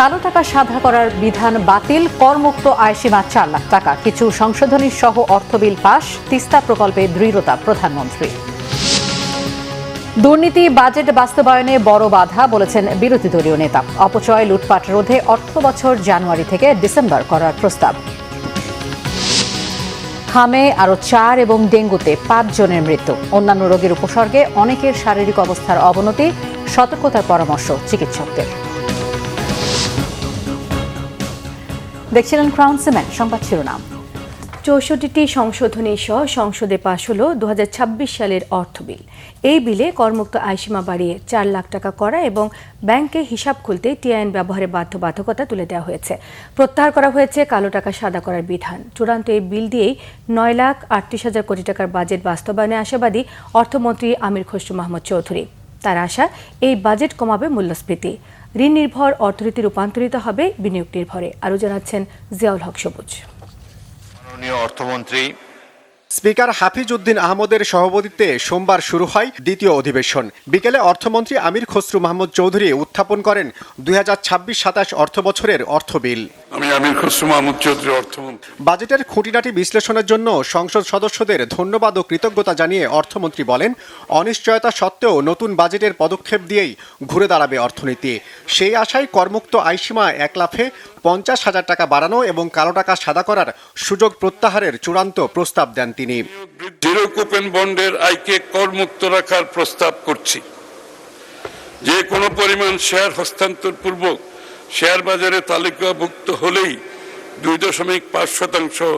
কালো টাকা সাদা করার বিধান বাতিল, করমুক্ত আয়সীমা 4 লাখ টাকা, কিছু সংশোধনী সহ অর্থ বিল পাশ, তিস্তা প্রকল্পে দৃঢ়তা প্রধানমন্ত্রী। দুর্নীতি বাজেট বাস্তবায়নে বড় বাধা বলেছেন বিরোধী দলীয় নেতা। অপচয় লুটপাট রোধে অর্থ বছর জানুয়ারি থেকে ডিসেম্বর করার প্রস্তাব। হামে আরও 4 এবং ডেঙ্গুতে 5 জনের মৃত্যু, অন্যান্য রোগের উপসর্গে অনেকের শারীরিক অবস্থার অবনতি, সতর্কতার পরামর্শ চিকিৎসকদের। দেখছিলেন ক্রাউন সিমেন্ট সংবাদ শিরোনাম। 64টি সংশোধনী সহ সংসদে পাশ হল 2026 সালের অর্থ বিল। এই বিলে করমুক্ত আয়সীমা বাড়িয়ে 4 লাখ টাকা করা এবং ব্যাংকে হিসাব খুলতে টিআইএন ব্যবহারে বাধ্যবাধকতা তুলে দেওয়া হয়েছে। প্রত্যাহার করা হয়েছে কালো টাকা সাদা করার বিধান। চূড়ান্ত এই বিল দিয়েই 9,38,000 কোটি টাকার বাজেট বাস্তবায়নে আশাবাদী অর্থমন্ত্রী আমির খসরু মাহমুদ চৌধুরী। তার আশা, এই বাজেট কমাবে মূল্যস্ফীতি, ঋণ নির্ভর অর্থনীতি রূপান্তরিত হবে বিনিয়োগ নির্ভরে। আরও জানাচ্ছেন জিয়াউল হক সবুজ। অর্থমন্ত্রী স্পিকার হাফিজ উদ্দিন আহমদের সভাপতিত্বে সোমবার শুরু হয় দ্বিতীয় অধিবেশন। বিকেলে অর্থমন্ত্রী আমির খসরু মাহমুদ চৌধুরী উত্থাপন করেন 2026-27 অর্থ বছরের অর্থ বিল। আমি আমির খসরু মাহমুদ চৌধুরী, অর্থমন্ত্রী। বাজেটের খুঁটিনাটি বিশ্লেষণের জন্য সংসদ সদস্যদের ধন্যবাদ ও কৃতজ্ঞতা জানিয়ে অর্থমন্ত্রী বলেন, অনিশ্চয়তা সত্ত্বেও নতুন বাজেটের পদক্ষেপ দিয়েই ঘুরে দাঁড়াবে অর্থনীতি। সেই আশায় করমুক্ত আয়সীমা 1 লাফে 50,000 টাকা বাড়ানো এবং কালো টাকা সাদা করার সুযোগ প্রত্যাহারের চূড়ান্ত প্রস্তাব দেন তিনি। জিরো কুপন বন্ডের আয়কে করমুক্ত রাখার প্রস্তাব করছি। যে কোনো পরিমাণ শেয়ার হস্তান্তর পূর্বক শেয়ার বাজারে তালিকাভুক্ত হলেই 2.5%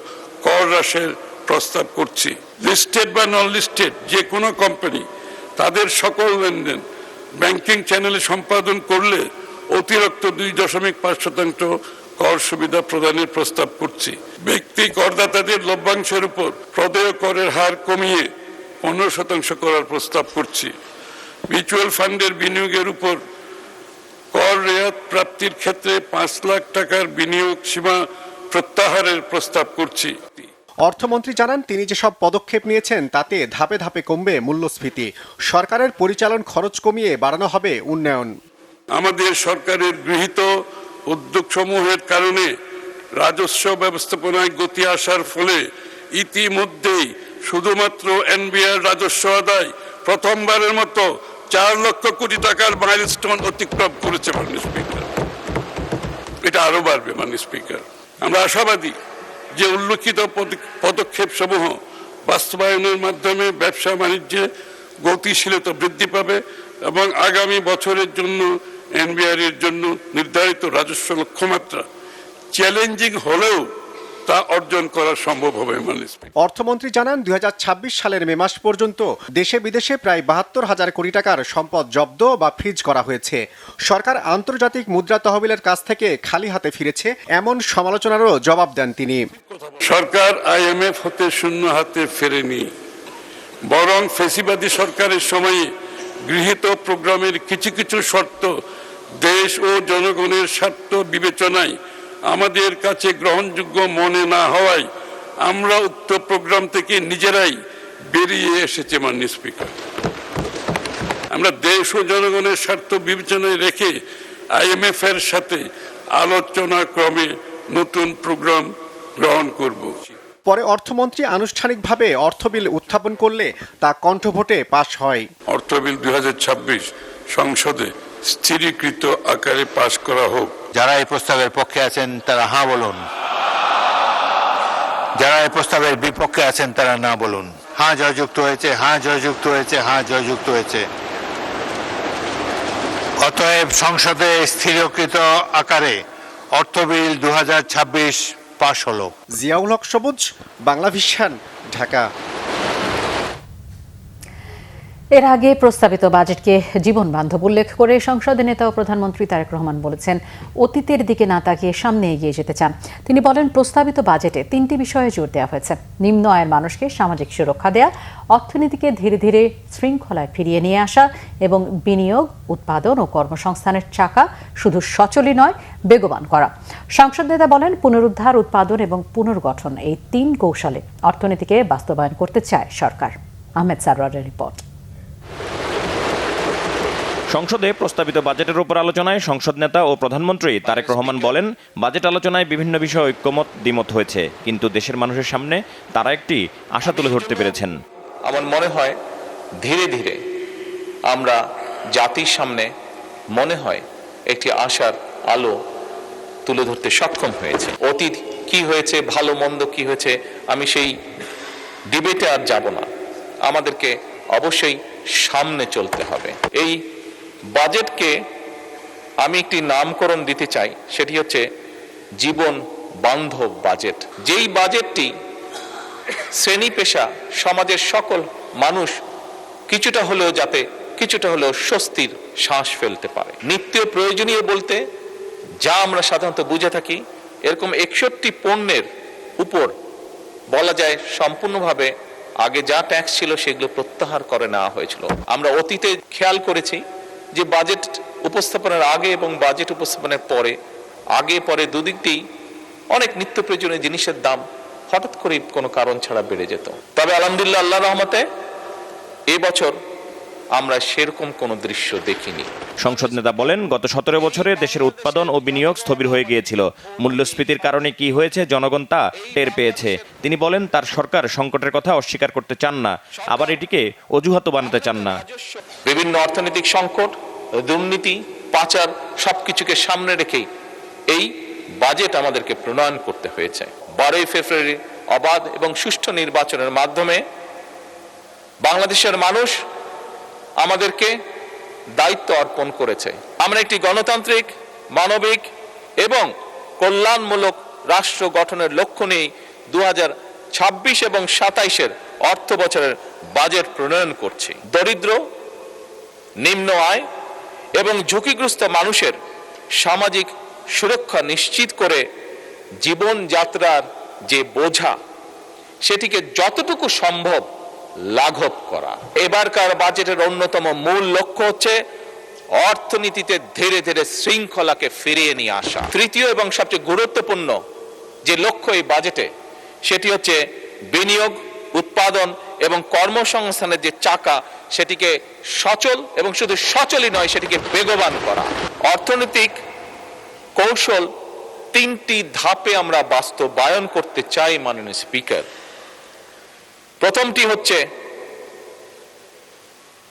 কর হ্রাসের প্রস্তাব করছি। লিস্টেড বা নন লিস্টেড যে কোনো কোম্পানি তাদের সকল লেনদেন ব্যাংকিং চ্যানেলে সম্পাদন করলে অতিরিক্ত 2.5% কর সুবিধা প্রদানের প্রস্তাব করছি। ব্যক্তি করদাতাদের লভ্যাংশের উপর প্রদেয় করের হার কমিয়ে 15% করার প্রস্তাব করছি। মিউচুয়াল ফান্ডের বিনিয়োগের উপর কর রেয়াত প্রাপ্তির ক্ষেত্রে 5 লাখ টাকার বিনিয়োগ সীমা প্রত্যাহারের প্রস্তাব করছি। অর্থমন্ত্রী জানান, তিনি যেসব পদক্ষেপ নিয়েছেন তাতে ধাপে ধাপে কমবে মূল্যস্ফীতি। সরকারের পরিচালন খরচ কমিয়ে বাড়ানো হবে উন্নয়ন। আমাদের সরকারের গৃহীত উদ্যোগসমূহের কারণে রাজস্ব ব্যবস্থাপনায় গতি আসার ফলে ইতিমধ্যেই শুধুমাত্র এনবিআর রাজস্ব আদায় প্রথমবারের মতো 4 লক্ষ কোটি টাকার মাইলস্টোন অতিক্রম করেছে মাননীয় স্পিকার। এটা আরো বাড়বে মাননীয় স্পিকার। আমরা আশাবাদী যে উল্লেখিত পদক্ষেপ সমূহ বাস্তবায়নের মাধ্যমে ব্যবসা বাণিজ্যে গতিশীলতা বৃদ্ধি পাবে এবং আগামী বছরের জন্য এনবিআর এর জন্য নির্ধারিত রাজস্ব লক্ষ্যমাত্রা চ্যালেঞ্জিং হলেও তা অর্জন করা সম্ভব হবে। অর্থমন্ত্রী জানান, 2026 সালের মে মাস পর্যন্ত দেশে বিদেশে প্রায় 72,000 কোটি টাকার সম্পদ জব্দ বা ফ্রিজ করা হয়েছে। সরকার আন্তর্জাতিক মুদ্রা তহবিলের কাছ থেকে খালি হাতে ফিরেছে, এমন সমালোচনারও জবাব দেন তিনি। সরকার আইএমএফ হতে শূন্য হাতে ফেরেনি, বরং ফেসিবাদী সরকারের সময়ে গৃহীত প্রোগ্রামের কিছু কিছু শর্ত দেশ ও জনগণের স্বার্থ বিবেচনায় আমাদের কাছে গ্রহণযোগ্য মনে না হওয়ায় আমরা উক্ত প্রোগ্রাম থেকে নিজেরাই বেরিয়ে এসেছি। মাননীয় স্পিকার, আমরা দেশ ও জনগণের স্বার্থ বিবেচনায় রেখে আইএমএফ এর সাথে আলোচনা ক্রমে নতুন প্রোগ্রাম গ্রহণ করব। পরে অর্থমন্ত্রী আনুষ্ঠানিকভাবে অর্থ বিল উত্থাপন করলে তা কণ্ঠভোটে পাশ হয়। অর্থ বিল 2026 সংসদে স্থিরীকৃত আকারে পাশ করা হোক। যারা এই প্রস্তাবের পক্ষে আছেন তারা হ্যাঁ বলুন, যারা এই প্রস্তাবের বিপক্ষে আছেন তারা না বলুন। হ্যাঁ জয়যুক্ত হয়েছে, হ্যাঁ জয়যুক্ত হয়েছে, হ্যাঁ জয়যুক্ত হয়েছে। অতএব সংসদে স্থিরীকৃত আকারে অর্থ বিল 2026 পাশ হলো। জিয়াউল হক সবুজ, বাংলা ভিশন, ঢাকা। এর আগে প্রস্তাবিত বাজেটকে জীবন বান্ধব উল্লেখ করে সংসদের নেতা ও প্রধানমন্ত্রী তারেক রহমান বলেছেন, অতীতের দিকে না তাকিয়ে সামনে এগিয়ে যেতে চান। তিনি বলেন, প্রস্তাবিত বাজেটে 3টি বিষয়ে জোর দেওয়া হয়েছে: নিম্ন আয়ের মানুষকে সামাজিক সুরক্ষা দেয়া, অর্থনীতিকে ধীরে ধীরে শৃঙ্খলায় ফিরিয়ে নিয়ে আসা এবং বিনিয়োগ, উৎপাদন ও কর্মসংস্থানের চাকা শুধু সচলই নয়, বেগবান করা। সংসদ নেতা বলেন, পুনরুদ্ধার, উৎপাদন এবং পুনর্গঠন, এই 3 কৌশলে অর্থনীতিকে বাস্তবায়ন করতে চায় সরকার। আহমেদ সারওয়ারের রিপোর্ট। সংসদে প্রস্তাবিত বাজেটের উপর আলোচনায় সংসদ নেতা ও প্রধানমন্ত্রী তারেক রহমান বলেন, বাজেট আলোচনায় বিভিন্ন বিষয়ে ঐক্যমত দ্বিমত হয়েছে, কিন্তু দেশের মানুষের সামনে তারা একটি আশা তুলে ধরতে পেরেছেন। আমার মনে হয় ধীরে ধীরে আমরা জাতির সামনে মনে হয় একটি আশার আলো তুলে ধরতে সক্ষম হয়েছে। অতীত কি হয়েছে, ভালো মন্দ কি হয়েছে, আমি সেই ডিবেটে আর যাব না। আমাদেরকে অবশ্যই সামনে চলতে হবে। এই বাজেটকে আমি একটি নামকরণ দিতে চাই, সেটি হচ্ছে জীবন বান্ধব বাজেট। যেই বাজেটটি শ্রেণী পেশা সমাজের সকল মানুষ কিছুটা হলেও স্বস্তির শ্বাস ফেলতে পারে। নিত্য প্রয়োজনীয় বলতে যা আমরা সাধারণত বুঝে থাকি, এরকম 61 পণ্যের উপর বলা যায় সম্পূর্ণভাবে আগে যা ট্যাক্স ছিল সেগুলো প্রত্যাহার করে নেওয়া হয়েছিল। আমরা অতীতে খেয়াল করেছি যে বাজেট উপস্থাপনের আগে এবং বাজেট উপস্থাপনের পরে দুদিক দিয়েই অনেক নিত্য প্রয়োজনীয় জিনিসের দাম হঠাৎ করে কোনো কারণ ছাড়া বেড়ে যেত। তবে আলহামদুলিল্লাহ, আল্লাহর রহমতে এবছর আমরা সেরকম কোনো দৃশ্য দেখিনি। সংসদ নেতা বলেন, গত 17 বছরে দেশের উৎপাদন ও বিনিয়োগ স্থবির হয়ে গিয়েছিল। মূল্যস্ফীতির কারণে কি হয়েছে জনগণ তা টের পেয়েছে। তিনি বলেন, তার সরকার সংকটের কথা অস্বীকার করতে চান না, আবার এটিকে অজুহাত বানাতে চান না। বিভিন্ন অর্থনৈতিক সংকট, দুর্নীতি, পাচার সবকিছুকে সামনে রেখেই এই বাজেট আমাদেরকে প্রণয়ন করতে হয়েছে। 12 ফেব্রুয়ারি অবাধ এবং সুষ্ঠু নির্বাচনের মাধ্যমে বাংলাদেশের মানুষ আমাদেরকে দায়িত্ব অর্পণ করেছে। আমরা একটি গণতান্ত্রিক, মানবিক এবং কল্যাণমূলক রাষ্ট্র গঠনের লক্ষ্য নিয়ে 2026 এবং 27-এর অর্থ বছরের বাজেট প্রণয়ন করছি। দরিদ্র, নিম্ন আয় এবং ঝুঁকিগ্রস্ত মানুষের সামাজিক সুরক্ষা নিশ্চিত করে জীবনযাত্রার যে বোঝা সেটিকে যতটুকু সম্ভব লাঘব করা। এবারকার বাজেটের অন্যতম মূল লক্ষ্য হচ্ছে অর্থনীতিতে ধীরে ধীরে শৃঙ্খলাকে ফিরিয়ে নিয়ে আসা। তৃতীয় এবং সবচেয়ে গুরুত্বপূর্ণ যে লক্ষ্য এই বাজেটে, সেটি হচ্ছে বিনিয়োগ, উৎপাদন এবং কর্মসংস্থানের যে চাকা সেটিকে সচল এবং শুধু সচলই নয়, সেটিকে বেগবান করা। অর্থনৈতিক কৌশল 3টি ধাপে আমরা বাস্তবায়ন করতে চাই মাননীয় স্পিকার। প্রথমটি হচ্ছে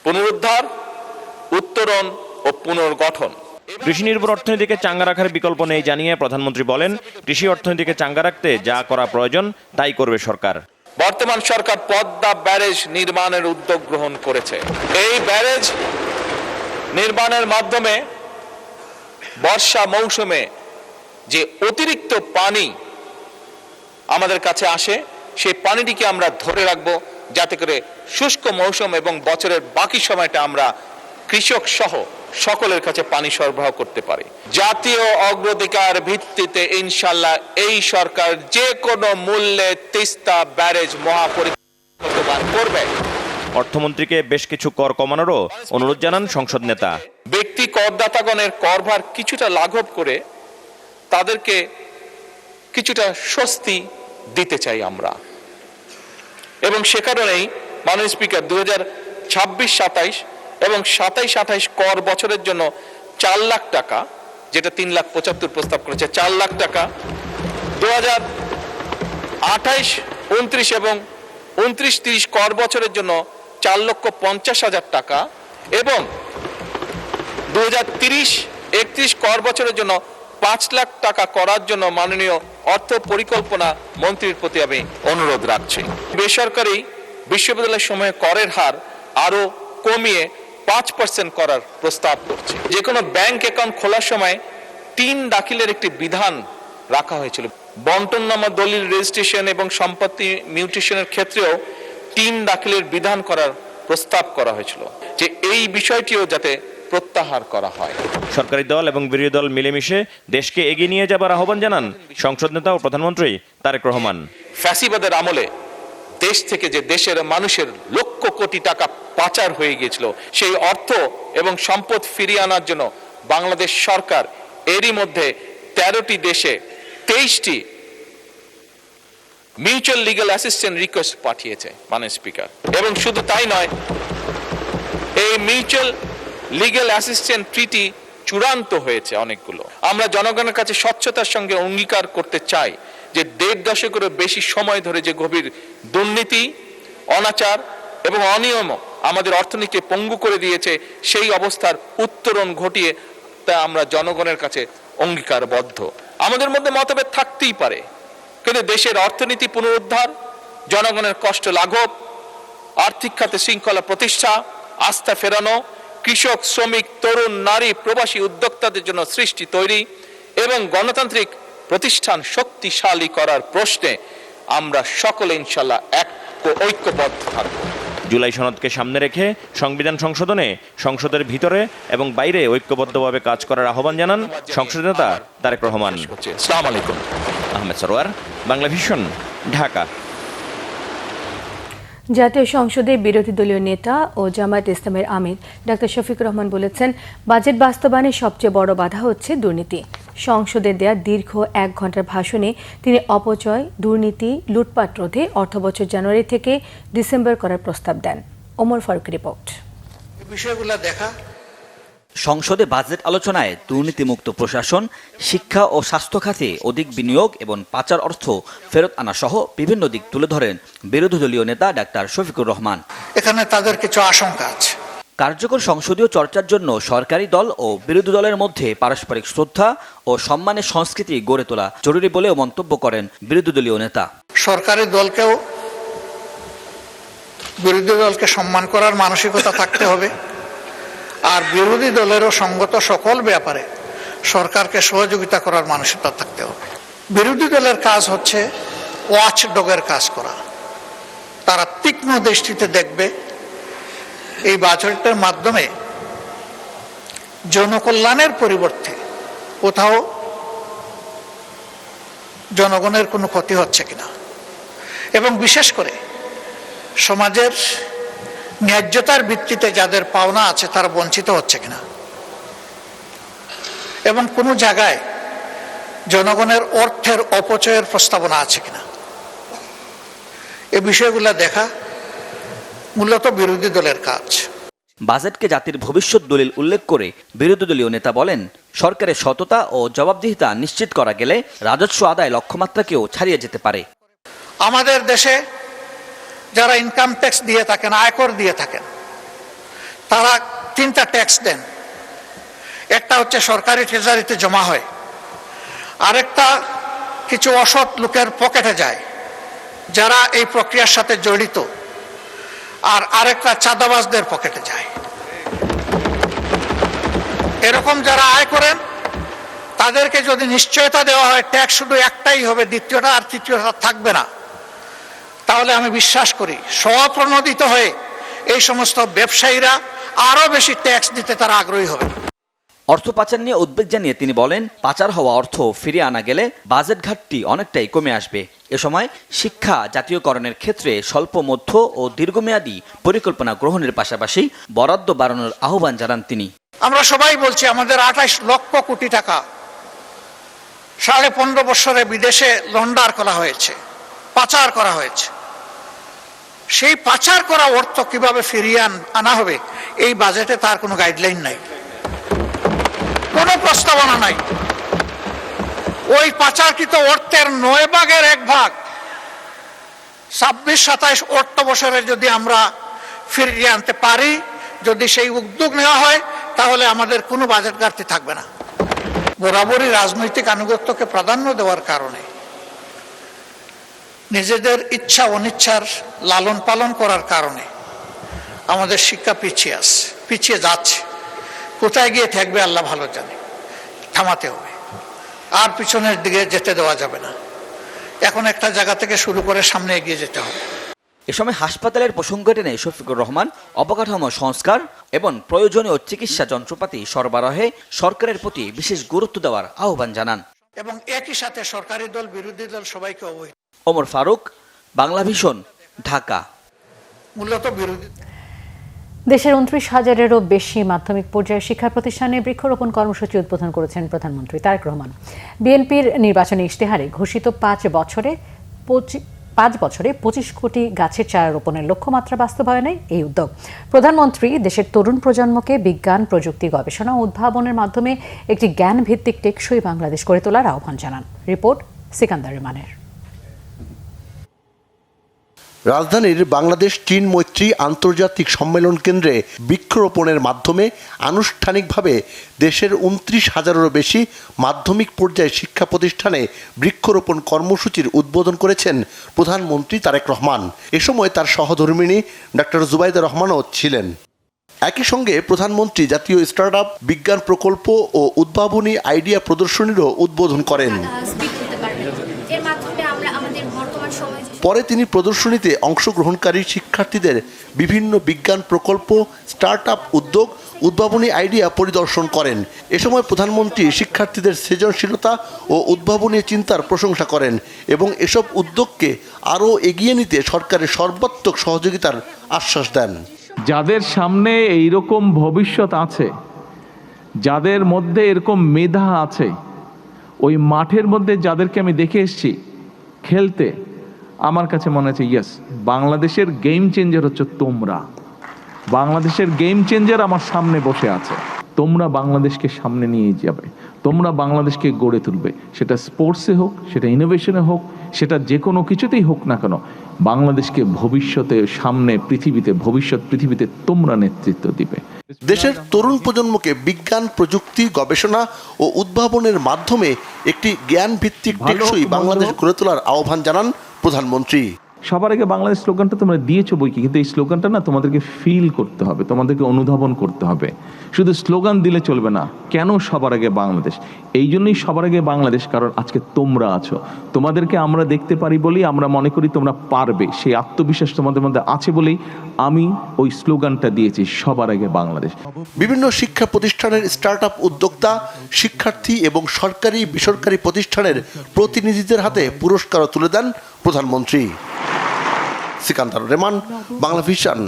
পুনরুদ্ধার, উত্তরণ ও পুনর্গঠন। কৃষি নির্ভর অর্থনীতিকে চাঙ্গা রাখার বিকল্প নেই জানিয়ে প্রধানমন্ত্রী বলেন, কৃষি অর্থনীতিকে চাঙ্গা রাখতে যা করা প্রয়োজন তাই করবে সরকার। বর্তমান সরকার পদ্মা ব্যারেজ নির্মাণের উদ্যোগ গ্রহণ করেছে। এই ব্যারেজ নির্মাণের মাধ্যমে বর্ষা মৌসুমে যে অতিরিক্ত পানি আমাদের কাছে আসে, সেই পানিটিকে আমরা ধরে রাখবো, যাতে করে শুষ্ক মৌসুম এবং বছরের বাকি সময়টা আমরা কৃষক সহ সকলের কাছে পানি সরবরাহ করতে পারি। জাতীয় অগ্রাধিকার ভিত্তিতে ইনশাআল্লাহ এই সরকার যে কোনো মূল্যে তিস্তা ব্যারেজ মহাপরিকল্পনা করবে। অর্থমন্ত্রীকে বেশ কিছু কর কমানোরও অনুরোধ জানান সংসদ নেতা। ব্যক্তি করদাতাগণের করভার কিছুটা লাঘব করে তাদেরকে কিছুটা স্বস্তি দিতে চাই আমরা, এবং সে কারণেই মাননীয় স্পিকার 2026-27 এবং 27-28 কর বছরের জন্য 4 লাখ টাকা, যেটা 3,75,000 প্রস্তাব করেছে, 4 লাখ টাকা, 2028-29 এবং 29-30 কর বছরের জন্য 4,50,000 টাকা এবং 2030-31 কর বছরের জন্য 5 লাখ টাকা করার জন্য মাননীয় অর্থ পরিকল্পনা মন্ত্রীর প্রতি আমি অনুরোধ রাখছি। বেসরকারি বিশ্ববিদ্যালয়ের সময়ে করের হার আরো কমিয়ে 5% করার প্রস্তাব করছি। যে কোনো ব্যাংক অ্যাকাউন্ট খোলার সময় 3 দাখিলের একটি বিধান রাখা হয়েছিল। বন্টননামা দলিল রেজিস্ট্রেশন এবং সম্পত্তি মিউটেশনের ক্ষেত্রেও 3 দাখিলের বিধান করার প্রস্তাব করা হয়েছিল, যে এই বিষয়টিও যাতে প্রত্যাহার করা হয়। সরকারি দল এবং বিরোধী দল মিলেমিশে দেশকে এগিয়ে নিয়ে যাবার আহ্বান জানান সংসদ নেতা ও প্রধানমন্ত্রী তারেক রহমান। ফ্যাসিবাদের আমলে দেশ থেকে যে দেশের মানুষের লক্ষ কোটি টাকা পাচার হয়ে গিয়েছিল, সেই অর্থ এবং সম্পদ ফিরিয়ে আনার জন্য বাংলাদেশ সরকার এরই মধ্যে 13টি দেশে 23টি মিউচুয়াল লিগ্যাল অ্যাসিস্ট্যান্স রিকোয়েস্ট পাঠিয়েছে মাননীয় স্পিকার। এবং শুধু তাই নয়, এই মিউচুয়াল লিগ্যাল অ্যাসিস্ট্যান্ট ট্রিটি চূড়ান্ত হয়েছে অনেকগুলো। আমরা জনগণের কাছে স্বচ্ছতার সঙ্গে অঙ্গীকার করতে চাই যে 1.5 দশকেরও বেশি সময় ধরে যে গভীর দুর্নীতি, অনাচার এবং অনিয়ম আমাদের অর্থনীতিকে পঙ্গু করে দিয়েছে, সেই অবস্থার উত্তরণ ঘটিয়ে তা আমরা জনগণের কাছে অঙ্গীকারবদ্ধ। আমাদের মধ্যে মতভেদ থাকতেই পারে, কিন্তু দেশের অর্থনীতি পুনরুদ্ধার, জনগণের কষ্ট লাঘব, আর্থিক খাতে শৃঙ্খলা প্রতিষ্ঠা, আস্থা ফেরানো, কৃষক, শ্রমিক, তরুণ, নারী, প্রবাসী উদ্যোক্তাদের জন্য সৃষ্টি তৈরি এবং গণতান্ত্রিক প্রতিষ্ঠান শক্তিশালী করার প্রশ্নে আমরা সকলে ইনশাল্লাহ ঐক্যবদ্ধ থাকব। জুলাই সনদকে সামনে রেখে সংবিধান সংশোধনে সংসদের ভিতরে এবং বাইরে ঐক্যবদ্ধভাবে কাজ করার আহ্বান জানান সংসদ নেতা তারেক রহমান। আসসালামু আলাইকুম। আহমেদ সরোয়ার, বাংলা ভিশন, ঢাকা। জাতীয় সংসদে বিরোধী দলীয় নেতা ও জামায়াত ইসলামের আমির ডাক্তার শফিকুর রহমান বলেছেন, বাজেট বাস্তবায়নের সবচেয়ে বড় বাধা হচ্ছে দুর্নীতি। সংসদে দেয়া দীর্ঘ 1 ঘন্টার ভাষণে তিনি অপচয়, দুর্নীতি, লুটপাট রোধে অর্থবছর জানুয়ারি থেকে ডিসেম্বর করার প্রস্তাব দেন। ওমর ফারুক রিপোর্ট। বিষয়গুলো দেখা সংসদে বাজেট আলোচনায় দুর্নীতিমুক্ত প্রশাসন, শিক্ষা ও স্বাস্থ্য খাতে অধিক বিনিয়োগ এবং পাচার অর্থ ফেরত আনা সহ বিভিন্ন দিক তুলে ধরেন বিরোধী দলীয় নেতা ডাক্তার শফিকুর রহমান। এখানে তাদের কিছু আশঙ্কা আছে। কার্যকর সংসদীয় চর্চার জন্য সরকারি দল ও বিরোধী দলের মধ্যে পারস্পরিক শ্রদ্ধা ও সম্মানের সংস্কৃতি গড়ে তোলা জরুরি বলেও মন্তব্য করেন বিরোধী দলীয় নেতা। সরকারি দলকেও বিরোধী দলকে সম্মান করার মানসিকতা থাকতে হবে, আর বিরোধী দলেরও সঙ্গত সকল ব্যাপারে সরকারকে সহযোগিতা করার মানসিকতা থাকতে হবে। বিরোধী দলের কাজ হচ্ছে ওয়াচ ডগের কাজ করা। তারা তীক্ষ্ণ দৃষ্টিতে দেখবে এই বাজেটের মাধ্যমে জনকল্যাণের পরিবর্তে কোথাও জনগণের কোনো ক্ষতি হচ্ছে কিনা, এবং বিশেষ করে সমাজের ন্যায্যতার ভিত্তিতে যাদের পাওনা আছে তারা বঞ্চিত হচ্ছে কিনা, এবং কোনো জায়গায় জনগণের অর্থের অপচয়ের প্রস্তাবনা আছে কিনা, এই বিষয়গুলো দেখা মূলত বিরোধী দলের কাজ। বাজেটকে জাতির ভবিষ্যৎ দলিল উল্লেখ করে বিরোধী দলীয় নেতা বলেন, সরকারের সততা ও জবাবদিহিতা নিশ্চিত করা গেলে রাজস্ব আদায় লক্ষ্যমাত্রাকেও ছাড়িয়ে যেতে পারে। আমাদের দেশে যারা ইনকাম ট্যাক্স দিয়ে থাকেন, আয়কর দিয়ে থাকেন, তারা 3টা ট্যাক্স দেন। একটা হচ্ছে সরকারি ট্রেজারিতে জমা হয়, আরেকটা কিছু অসৎ লোকের পকেটে যায় যারা এই প্রক্রিয়ার সাথে জড়িত, আর আরেকটা চাঁদাবাজদের পকেটে যায়। এরকম যারা আয় করেন তাদেরকে যদি নিশ্চয়তা দেওয়া হয় ট্যাক্স শুধু একটাই হবে, দ্বিতীয়টা আর তৃতীয়টা থাকবে না, তাহলে আমি বিশ্বাস করি স্বপ্রণোদিত হয়ে এই সমস্ত ব্যবসায়ীরা আরো বেশি ট্যাক্স দিতে তারা আগ্রহী হবে। অর্থ পাচার নিয়ে উদ্বেগ জানিয়ে তিনি বলেন, পাচার হওয়া অর্থ ফিরিয়ে আনা গেলে বাজেট ঘাটতি অনেকটাই কমে আসবে। এ সময় শিক্ষা জাতীয়করণের ক্ষেত্রে স্বল্প, মধ্য ও দীর্ঘমেয়াদী পরিকল্পনা গ্রহণের পাশাপাশি বরাদ্দ বাড়ানোর আহ্বান জানান তিনি। আমরা সবাই বলছি আমাদের 28 লক্ষ কোটি টাকা 15.5 বছরে বিদেশে লন্ডার করা হয়েছে, পাচার করা হয়েছে। সেই পাচার করা অর্থ কিভাবে ফিরিয়ে আনা হবে এই বাজেটে তার কোনো গাইডলাইন নাই, কোনো প্রস্তাবনা নাই। ওই পাচারকৃত অর্থের 9 ভাগের 1 ভাগ 26-27 অর্থ বছরে যদি আমরা ফিরিয়ে আনতে পারি, যদি সেই উদ্যোগ নেওয়া হয়, তাহলে আমাদের কোনো বাজেট ঘাটতি থাকবে না। বরাবরই রাজনৈতিক আনুগত্যকে প্রাধান্য দেওয়ার কারণে, নিজেদের ইচ্ছা অনিচ্ছার লালন পালন করার কারণে আমাদের শিক্ষা পিছিয়ে যাচ্ছে। কোথায় গিয়ে থাকবে আল্লাহ ভালো জানে। থামাতে হবে, আর পিছনের দিকে যেতে দেওয়া যাবে না। এখন একটা জায়গা থেকে শুরু করে সামনে এগিয়ে যেতে হবে। এ সময় হাসপাতালের প্রসঙ্গ টেনে শফিকুর রহমান অবকাঠামো সংস্কার এবং প্রয়োজনীয় চিকিৎসা যন্ত্রপাতি সরবরাহে সরকারের প্রতি বিশেষ গুরুত্ব দেওয়ার আহ্বান জানান। এবং একই সাথে সরকারি দল বিরোধী দল সবাইকে অবহিত। ওমর ফারুক, বাংলা ভিশন, ঢাকা। মূলত বিরোধী দেশের 29,000-এরও বেশি মাধ্যমিক পর্যায়ের শিক্ষা প্রতিষ্ঠানে বৃক্ষরোপণ কর্মসূচি উদ্বোধন করেছেন প্রধানমন্ত্রী তারেক রহমান। বিএনপির নির্বাচনী ইশতেহারে ঘোষিত 5 বছরে 5 বছরে 25 কোটি গাছের চারা রোপণের লক্ষ্যমাত্রা বাস্তবায়নে এই উদ্যোগ। প্রধানমন্ত্রী দেশের তরুণ প্রজন্মকে বিজ্ঞান, প্রযুক্তি, গবেষণা ও উদ্ভাবনের মাধ্যমে একটি জ্ঞান ভিত্তিক টেকসই বাংলাদেশ গড়ে তোলার আহ্বান জানান। রিপোর্ট সিকান্দার রিমানের। রাজধানীর বাংলাদেশ চীন মৈত্রী আন্তর্জাতিক সম্মেলন কেন্দ্রে বৃক্ষরোপণের মাধ্যমে আনুষ্ঠানিকভাবে দেশের 29,000-এরও বেশি মাধ্যমিক পর্যায়ে শিক্ষা প্রতিষ্ঠানে বৃক্ষরোপণ কর্মসূচির উদ্বোধন করেছেন প্রধানমন্ত্রী তারেক রহমান। এ সময় তার সহধর্মিণী ডক্টর জুবাইদা রহমানও ছিলেন। একই সঙ্গে প্রধানমন্ত্রী জাতীয় স্টার্টআপ বিজ্ঞান প্রকল্প ও উদ্ভাবনী আইডিয়া প্রদর্শনীরও উদ্বোধন করেন। পরে তিনি প্রদর্শনীতে অংশগ্রহণকারী শিক্ষার্থীদের বিভিন্ন বিজ্ঞান প্রকল্প, স্টার্টআপ উদ্যোগ, উদ্ভাবনী আইডিয়া পরিদর্শন করেন। এ সময় প্রধানমন্ত্রী শিক্ষার্থীদের সৃজনশীলতা ও উদ্ভাবনী চিন্তার প্রশংসা করেন এবং এসব উদ্যোগকে আরও এগিয়ে নিতে সরকারের সর্বাত্মক সহযোগিতার আশ্বাস দেন। যাদের সামনে এইরকম ভবিষ্যৎ আছে, যাদের মধ্যে এরকম মেধা আছে, ওই মাঠের মধ্যে যাদেরকে আমি দেখে এসেছি খেলতে, আমার কাছে মনে হচ্ছে ইয়েস, বাংলাদেশের গেম চেঞ্জার হচ্ছে তোমরা। বাংলাদেশের গেম চেঞ্জার আমার সামনে বসে আছে। তোমরা বাংলাদেশকে সামনে নিয়ে যাবে, তোমরা বাংলাদেশকে গড়ে তুলবে, সেটা স্পোর্টসে হোক, সেটা ইনোভেশনে হোক, সেটা যে কোনো কিছুতেই হোক না কেন, বাংলাদেশকে ভবিষ্যতে সামনে পৃথিবীতে তোমরা নেতৃত্ব দিবে। দেশের তরুণ প্রজন্মকে বিজ্ঞান, প্রযুক্তি, গবেষণা ও উদ্ভাবনের মাধ্যমে একটি জ্ঞান ভিত্তিক টেকসই বাংলাদেশ গড়ে তোলার আহ্বান জানান প্রধানমন্ত্রী। সবার আগে বাংলাদেশ স্লোগানটা তোমরা দিয়েছো বই কি, কিন্তু এই স্লোগানটা না তোমাদেরকে ফিল করতে হবে, তোমাদেরকে অনুধাবন করতে হবে। শুধু স্লোগান দিলে চলবে না। কেন সবার আগে বাংলাদেশ? এই জন্যই সবার আগে বাংলাদেশ, কারণ আজকে তোমরা আছো। তোমাদেরকে আমরা দেখতে পারি বলেই আমরা মনে করি তোমরা পারবে, সেই আত্মবিশ্বাস তোমাদের মধ্যে আছে বলেই আমি ওই স্লোগানটা দিয়েছি, সবার আগে বাংলাদেশ। বিভিন্ন শিক্ষা প্রতিষ্ঠানের স্টার্টআপ উদ্যোক্তা, শিক্ষার্থী এবং সরকারি বেসরকারি প্রতিষ্ঠানের প্রতিনিধিদের হাতে পুরস্কারও তুলে দেন প্রধানমন্ত্রী। সিকান্দার রেমান, বাংলা ভিশন,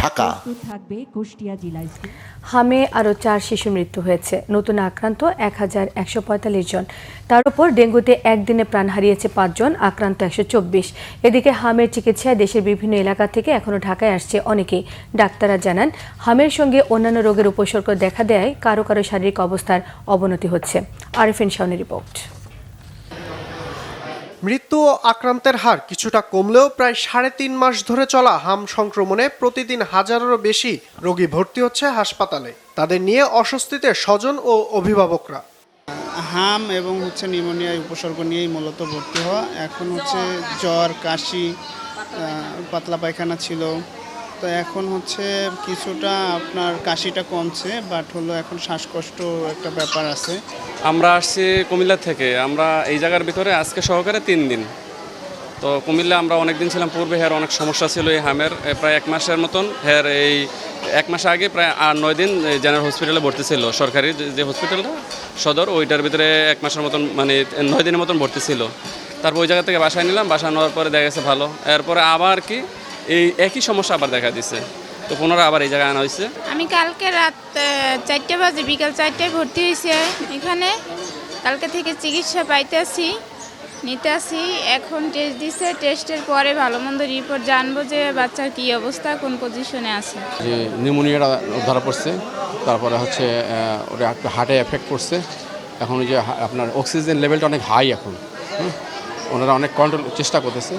ঢাকা। হামে আরও 4 শিশু মৃত্যু হয়েছে, নতুন আক্রান্ত 1145 জন। তার উপর ডেঙ্গুতে একদিনে প্রাণ হারিয়েছে 5 জন, আক্রান্ত 124। এদিকে হামের চিকিৎসায় দেশের বিভিন্ন এলাকা থেকে এখনও ঢাকায় আসছে অনেকেই। ডাক্তাররা জানান, হামের সঙ্গে অন্যান্য রোগের উপসর্গ দেখা দেয় কারো কারো শারীরিক অবস্থার অবনতি হচ্ছে। আরিফিন শাওনের রিপোর্ট। মৃত্যু ও আক্রান্তের হার কিছুটা কমলেও প্রায় 3.5 মাস ধরে চলা হাম সংক্রমণে প্রতিদিন হাজারেরও বেশি রোগী ভর্তি হচ্ছে হাসপাতালে। তাদের নিয়ে অস্বস্তিতে স্বজন ও অভিভাবকরা। হাম এবং নিউমোনিয়ার উপসর্গ নিয়েই মূলত ভর্তি হওয়া। এখন জ্বর, কাশি, পাতলা পায়খানা ছিল, তো এখন কিছুটা আপনার কাশিটা কমছে, বাট এখন শ্বাসকষ্ট একটা ব্যাপার আছে। আমরা আসছি কুমিল্লা থেকে, আমরা এই জায়গার ভিতরে আজকে সহকারে 3 দিন। তো কুমিল্লা আমরা অনেক দিন ছিলাম, পূর্বে হের অনেক সমস্যা ছিল এই হামের, প্রায় 1 মাসের মতন। হের এই 1 মাস আগে প্রায় 8-9 দিন জেনারেল হসপিটালে ভর্তি ছিল, সরকারি যে হসপিটালটা সদর, ওইটার ভিতরে 1 মাসের মতন, মানে 9 দিনের মতন ভর্তি ছিল। তারপর ওই জায়গা থেকে বাসায় নিলাম, বাসায় নেওয়ার পরে দেখা গেছে ভালো। এরপরে আবার এই একই সমস্যা আবার দেখা দিছে, তো পুনরায় আবার এই জায়গায় আনা হয়েছে। আমি কালকে রাত 4টা বাজে, বিকাল 4টায় ভর্তি হয়েছে এখানে। কালকে থেকে চিকিৎসা নিতে আসি। এখন টেস্ট দিছে, টেস্টের পরে ভালো মন্দ রিপোর্ট জানবো যে বাচ্চার কি অবস্থা, কোন পজিশনে আছে। যে নিউমোনিয়াটা ধরা পড়ছে, তারপরে ওটা হার্টে এফেক্ট করছে। এখন যে আপনার অক্সিজেন লেভেলটা অনেক হাই এখন। ওনারা অনেক কন্ট্রোল চেষ্টা করতেছে।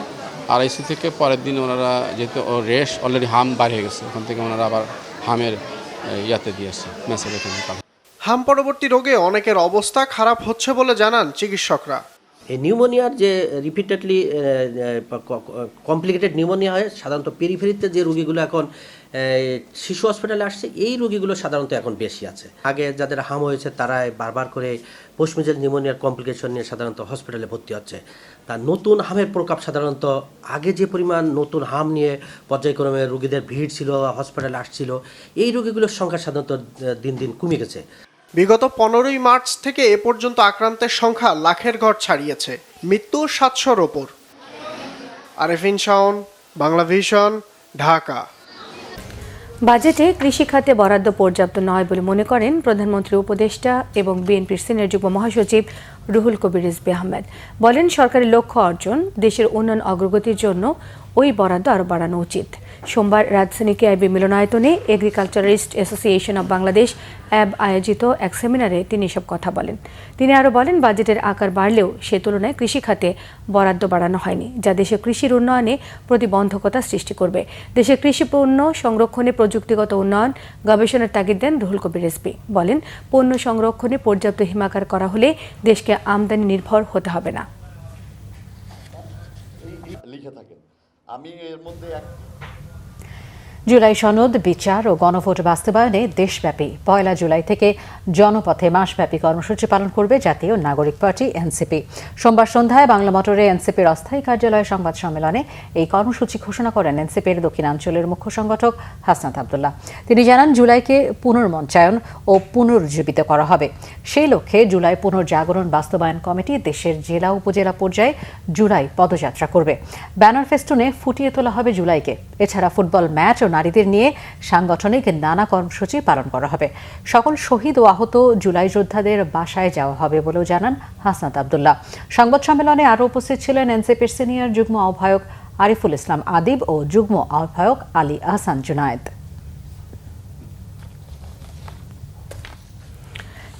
আড়াইসি থেকে পরের দিন ওনারা যেহেতু রেশ অলরেডি হাম বার হয়ে গেছে, ওখান থেকে ওনারা আবার হামের ইয়াতে দিয়েছে মেসেজ এখানে। হাম পরবর্তী রোগে অনেকের অবস্থা খারাপ হচ্ছে বলে জানান চিকিৎসকরা। এই নিউমোনিয়ার যে রিপিটেডলি কমপ্লিকেটেড নিউমোনিয়া হয়, সাধারণত পেরিফেরিতে যে রোগীগুলো এখন শিশু হসপিটালে আসছে, এই রোগীগুলো সাধারণত এখন বেশি আছে। আগে যাদের হাম হয়েছে তারা বারবার করে পোস্টমেজাল নিউমোনিয়ার কমপ্লিকেশন নিয়ে সাধারণত হসপিটালে ভর্তি হচ্ছে। তা নতুন হামের প্রকোপ সাধারণত আগে যে পরিমাণ নতুন হাম নিয়ে পর্যায়ক্রমে রোগীদের ভিড় ছিল, হসপিটালে আসছিল, এই রোগীগুলোর সংখ্যা সাধারণত দিন দিন কমে গেছে। বিগত 15ই মার্চ থেকে এ পর্যন্ত আক্রান্তের সংখ্যা লাখের ঘর ছাড়িয়েছে, মৃত্যু 700-র ওপর। আরিফিন শাওন, বাংলা ভিশন, ঢাকা। বাজেটে কৃষি খাতে বরাদ্দ পর্যাপ্ত নয় বলে মনে করেন প্রধানমন্ত্রীর উপদেষ্টা এবং বিএনপির সিনিয়র যুগ্ম মহাসচিব রুহুল কবির রিজভী আহমেদ। বলেন, সরকারের লক্ষ্য অর্জন, দেশের উন্নয়ন অগ্রগতির জন্য ওই বরাদ্দ আরও বাড়ানো উচিত। সোমবার রাজধানী কেআইবি মিলনায়তনে এগ্রিকালচারিস্ট অ্যাসোসিয়েশন অব বাংলাদেশ অ্যাব আয়োজিত এক সেমিনারে তিনি এসব কথা বলেন। তিনি আরও বলেন, বাজেটের আকার বাড়লেও সে তুলনায় কৃষি খাতে বরাদ্দ বাড়ানো হয়নি, যা দেশের কৃষির উন্নয়নে প্রতিবন্ধকতা সৃষ্টি করবে। দেশের কৃষি পণ্য সংরক্ষণে প্রযুক্তিগত উন্নয়ন, গবেষণার তাগিদ দেন রুহুল কবির রিজভী। বলেন, পণ্য সংরক্ষণে পর্যাপ্ত হিমাগার করা হলে দেশকে আমদানি নির্ভর হতে হবে না। জুলাই সনদ, বিচার ও গণভোট বাস্তবায়নে দেশব্যাপী 1 জুলাই থেকে জনপথে মাসব্যাপী কর্মসূচি পালন করবে জাতীয় নাগরিক পার্টি এনসিপি। সোমবার সন্ধ্যায় বাংলা মোটরে এনসিপির অস্থায়ী কার্যালয়ে সংবাদ সম্মেলনে এই কর্মসূচি ঘোষণা করেন এনসিপির দক্ষিণাঞ্চলের মুখ্য সংগঠক হাসনাত আব্দুল্লাহ। তিনি জানান, জুলাইকে পুনর্মঞ্চায়ন ও পুনরুজ্জীবিত করা হবে। সেই লক্ষ্যে জুলাই পুনর্জাগরণ বাস্তবায়ন কমিটি দেশের জেলা উপজেলা পর্যায়ে জুলাই পদযাত্রা করবে। ব্যানার ফেস্টুনে ফুটিয়ে তোলা হবে জুলাইকে। এছাড়া ফুটবল ম্যাচ ও নারীদের নিয়ে সাংগঠনিক নানা কর্মসূচি পালন করা হবে। সকল শহীদ ও আহত জুলাই যোদ্ধাদের বাসায় যাওয়া হবে বলেও জানান হাসনাত আব্দুল্লাহ। সংবাদ সম্মেলনে আরও উপস্থিত ছিলেন এনসিপির সিনিয়র যুগ্ম আহ্বায়ক আরিফুল ইসলাম আদিব ও যুগ্ম আহ্বায়ক আলী আহসান জুনায়েদ।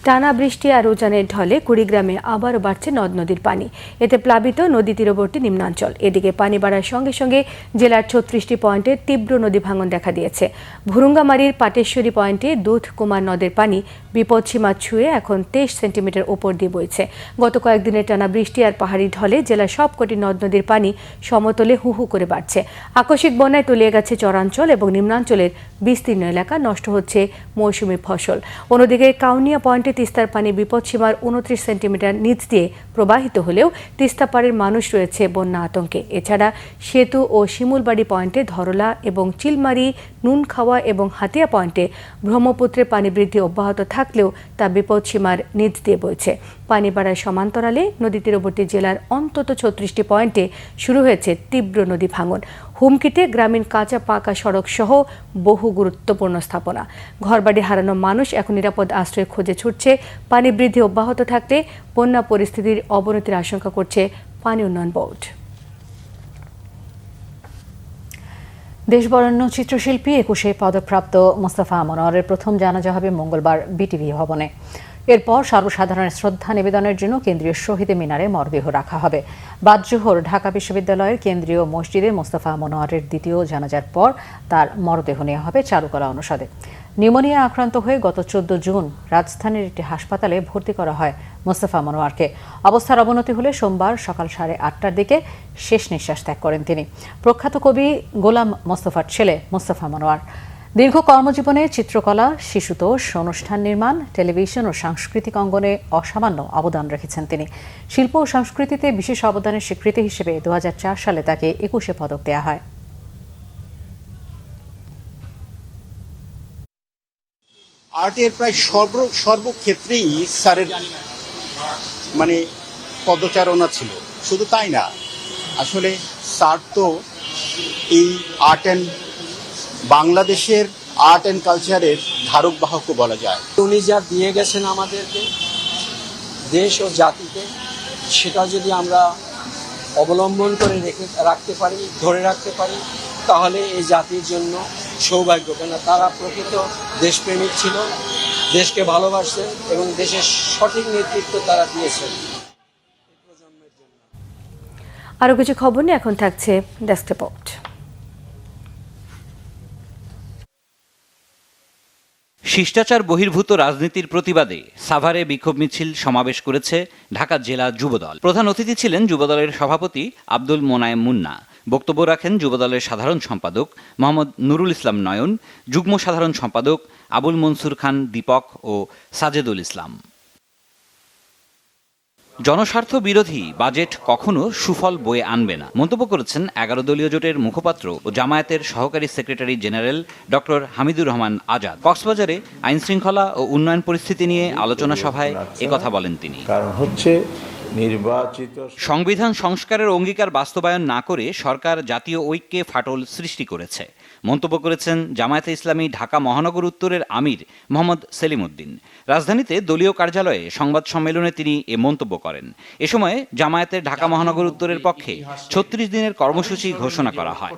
টানা বৃষ্টি আর উজানের ঢলে কুড়িগ্রামে আবারও বাড়ছে নদ নদীর পানি। এতে প্লাবিত নদী তীরবর্তী নিম্নাঞ্চল। এদিকে পানি বাড়ার সঙ্গে সঙ্গে জেলার 36টি পয়েন্টে তীব্র নদী ভাঙন দেখা দিয়েছে। ভুরুঙ্গামারীর পাটেশ্বরী পয়েন্টে দুধ কুমার নদের পানি বিপদসীমা ছুঁয়ে এখন 23 সেন্টিমিটার ওপর দিয়ে বইছে। গত কয়েকদিনের টানা বৃষ্টি আর পাহাড়ি ঢলে জেলার সবকটি নদ নদীর পানি সমতলে হু হু করে বাড়ছে। আকস্মিক বন্যায় তলিয়ে গেছে চরাঞ্চল এবং নিম্নাঞ্চলের বিস্তীর্ণ এলাকা, নষ্ট হচ্ছে মৌসুমি ফসল। অন্যদিকে কাউনিয়া পয়েন্টে তিস্তার পানি বিপদসীমার 29 সেন্টিমিটার নিচ দিয়ে প্রবাহিত হলেও তিস্তা পাড়ের মানুষ রয়েছে বন্যা আতঙ্কে। এছাড়া সেতু ও শিমুলবাড়ি পয়েন্টে ধরলা এবং চিলমারি, নুনখাওয়া এবং হাতিয়া পয়েন্টে ব্রহ্মপুত্রের পানি বৃদ্ধি অব্যাহত থাকলেও তা বিপদসীমার নিচ দিয়ে বইছে। পানি বাড়ার সমান্তরালে নদী তীরবর্তী জেলার অন্তত 36টি পয়েন্টে শুরু হয়েছে তীব্র নদী ভাঙন। হুমকিতে গ্রামীণ কাঁচা পাকা সড়ক সহ বহু গুরুত্বপূর্ণ স্থাপনা। ঘরবাড়ি হারানো মানুষ এখন নিরাপদ আশ্রয়ের খোঁজে ছুটছে। পানি বৃদ্ধি অব্যাহত থাকলে বন্যা পরিস্থিতির অবনতির আশঙ্কা করছে পানি উন্নয়ন বোর্ড। দেশবরেণ্য চিত্রশিল্পী 21শে পদকপ্রাপ্ত মোস্তফা মনোয়ারের প্রথম জানাজা হবে মঙ্গলবার বিটিভি ভবনে। এরপর সর্বসাধারণের শ্রদ্ধা নিবেদনের জন্য কেন্দ্রীয় শহীদ মিনারে মরদেহ রাখা হবে। বাদ জোহর ঢাকা বিশ্ববিদ্যালয়ের কেন্দ্রীয় মসজিদে মোস্তফা মনোয়ারের দ্বিতীয় জানাজার পর তার মরদেহ নেওয়া হবে চারুকলা অনুষদে। নিউমোনিয়া আক্রান্ত হয়ে গত 14 জুন রাজধানীর একটি হাসপাতালে ভর্তি করা হয় মোস্তফা মনোয়ারকে। অবস্থার অবনতি হলে সোমবার সকাল 8:30টার দিকে শেষ নিঃশ্বাস ত্যাগ করেন তিনি। প্রখ্যাত কবি গোলাম মোস্তফার ছেলে মোস্তফা মনোয়ার। দীর্ঘ কর্মজীবনে চিত্রকলা, শিশুতোষ, অনুষ্ঠান নির্মাণ, টেলিভিশন ও সাংস্কৃতিক অঙ্গনে অসামান্য অবদান রেখেছেন তিনি। শিল্প ও সংস্কৃতিতে বিশেষ অবদানের স্বীকৃতি হিসেবে 2004 সালে তাকে 21শে পদক দেওয়া হয়। আর্টের প্রায় সর্বক্ষেত্রেই স্যারের পদচারণা ছিল। শুধু তাই না, আসলে স্যার তো এই বাংলাদেশের আর্ট অ্যান্ড কালচারের ধারক বাহকও বলা যায়। উনি যা দিয়ে গেছেন আমাদেরকে, দেশ ও জাতিকে, সেটা যদি আমরা অবলম্বন করে রাখতে পারি, ধরে রাখতে পারি, তাহলে এই জাতির জন্য সৌভাগ্য। কেন তারা প্রকৃত দেশপ্রেমিক ছিল, দেশকে ভালোবাসতেন এবং দেশের সঠিক নেতৃত্ব তারা দিয়েছেন। আরও কিছু খবর নিয়ে এখন থাকছে ডেস্ক রিপোর্ট। শিষ্টাচার বহির্ভূত রাজনীতির প্রতিবাদে সাভারে বিক্ষোভ মিছিল সমাবেশ করেছে ঢাকা জেলা যুবদল। প্রধান অতিথি ছিলেন যুবদলের সভাপতি আব্দুল মোনায়েম মুন্না। বক্তব্য রাখেন যুবদলের সাধারণ সম্পাদক মোহাম্মদ নুরুল ইসলাম নয়ন, যুগ্ম সাধারণ সম্পাদক আবুল মনসুর খান দীপক ও সাজেদুল ইসলাম। জনস্বার্থ বিরোধী বাজেট কখনো সুফল বয়ে আনবে না মন্তব্য করেছেন 11 দলীয় জোটের মুখপাত্র ও জামায়াতের সহকারী secretary general doctor Hamidur Rahman Azad. কক্সবাজারে আইন শৃঙ্খলা ও উন্নয়ন পরিস্থিতি নিয়ে আলোচনা সভায় একথা বলেন তিনি। কারণ হচ্ছে নির্বাচিত সংবিধান সংস্কারের অঙ্গীকার বাস্তবায়ন না করে সরকার জাতীয় ঐক্যে ফাটল সৃষ্টি করেছে মন্তব্য করেছেন জামায়াতে ইসলামী ঢাকা মহানগর উত্তরের আমির মোহাম্মদ সেলিম উদ্দিন। রাজধানীতে দলীয় কার্যালয়ে সংবাদ সম্মেলনে তিনি এ মন্তব্য করেন। এ সময় জামায়াতের ঢাকা মহানগর উত্তরের পক্ষে ৩৬ দিনের কর্মসূচি ঘোষণা করা হয়।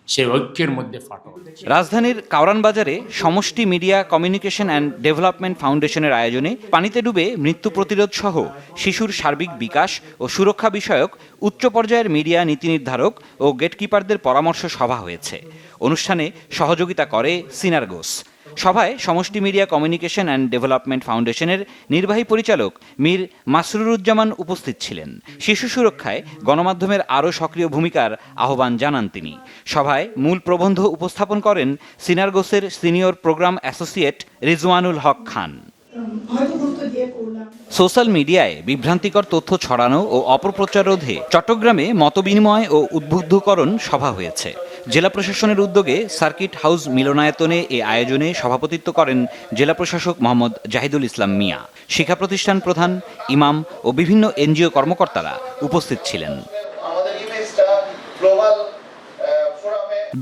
সেই ঐক্যের মধ্যে ফাটল। রাজধানীর কাওরান বাজারে সমষ্টি মিডিয়া কমিউনিকেশন অ্যান্ড ডেভেলপমেন্ট ফাউন্ডেশনের আয়োজনে পানিতে ডুবে মৃত্যু প্রতিরোধ সহ শিশুর সার্বিক বিকাশ ও সুরক্ষা বিষয়ক উচ্চ পর্যায়ের মিডিয়া নীতি নির্ধারক ও গেটকিপারদের পরামর্শ সভা হয়েছে। অনুষ্ঠানে সহযোগিতা করে সিনারগোস। সভায় সমষ্টি মিডিয়া কমিউনিকেশন অ্যান্ড ডেভেলপমেন্ট ফাউন্ডেশনের নির্বাহী পরিচালক মীর মাসরুরুজ্জামান উপস্থিত ছিলেন। শিশু সুরক্ষায় গণমাধ্যমের আরও সক্রিয় ভূমিকার আহ্বান জানান তিনি। সভায় মূল প্রবন্ধ উপস্থাপন করেন সিনারগোসের সিনিয়র প্রোগ্রাম অ্যাসোসিয়েট রিজওয়ানুল হক খান। সোশ্যাল মিডিয়ায় বিভ্রান্তিকর তথ্য ছড়ানো ও অপপ্রচার রোধে চট্টগ্রামে মতবিনিময় ও উদ্বুদ্ধকরণ সভা হয়েছে। জেলা প্রশাসনের উদ্যোগে সার্কিট হাউস মিলনায়তনে এ আয়োজনে সভাপতিত্ব করেন জেলা প্রশাসক মোহাম্মদ জাহিদুল ইসলাম মিয়া। শিক্ষা প্রতিষ্ঠান প্রধান, ইমাম ও বিভিন্ন এনজিও কর্মকর্তারা উপস্থিত ছিলেন।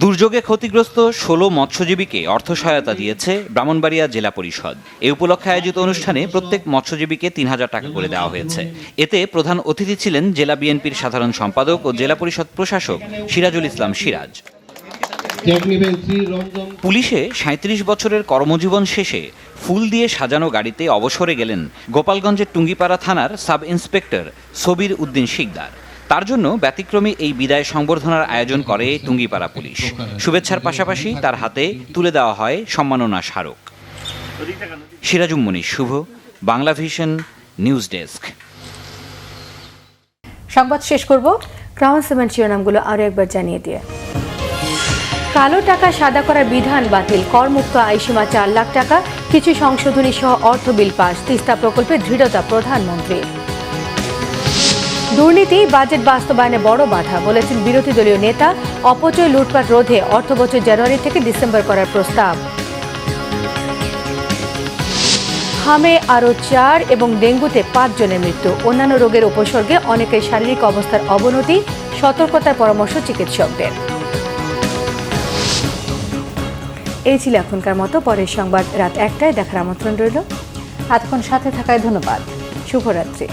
দুর্যোগে ক্ষতিগ্রস্ত ১৬ মৎস্যজীবীকে অর্থ সহায়তা দিয়েছে ব্রাহ্মণবাড়িয়া জেলা পরিষদ। এ উপলক্ষে আয়োজিত অনুষ্ঠানে প্রত্যেক মৎস্যজীবীকে ৩,০০০ টাকা করে দেওয়া হয়েছে। এতে প্রধান অতিথি ছিলেন জেলা বিএনপির সাধারণ সম্পাদক ও জেলা পরিষদ প্রশাসক সিরাজুল ইসলাম সিরাজ। পুলিশে ৩৭ বছরের কর্মজীবন শেষে ফুল দিয়ে সাজানো গাড়িতে অবসরে গেলেন গোপালগঞ্জের টুঙ্গিপাড়া থানার সাব ইন্সপেক্টর সবির উদ্দিন শিকদার। তার জন্য ব্যতিক্রমী এই বিদায় সংবর্ধনার আয়োজন করে টুঙ্গিপাড়া পুলিশ। শুভেচ্ছার পাশাপাশি তার হাতে তুলে দেওয়া হয় সম্মাননা স্মারক। সিরাজুম মনির শুভ, বাংলা ভিশন, নিউজ ডেস্ক। সংবাদ শেষ করব ক্রাউন সিমেন্ট শিরোনামগুলো আরও একবার জানিয়ে দিয়ে। কালো টাকা সাদা করার বিধান বাতিল, করমুক্ত আয়সীমা ৪ লাখ টাকা, কিছু সংশোধনী সহ অর্থ বিল পাস, তিস্তা প্রকল্পে দৃঢ়তা প্রধানমন্ত্রী। দুর্নীতি বাজেট বাস্তবায়নে বড় বাধা বলেছেন বিরোধী দলীয় নেতা, অপচয় লুটপাট রোধে অর্থবছর জানুয়ারি থেকে ডিসেম্বর করার প্রস্তাব। হামে আরও ৪ এবং ডেঙ্গুতে ৫ জনের মৃত্যু, অন্যান্য রোগের উপসর্গে অনেকের শারীরিক অবস্থার অবনতি, সতর্কতার পরামর্শ চিকিৎসকদের। এই ছিল এখনকার মতো। পরের সংবাদ রাত ১টায় দেখার আমন্ত্রণ রইল। এতক্ষণ সাথে থাকায় ধন্যবাদ। শুভরাত্রি।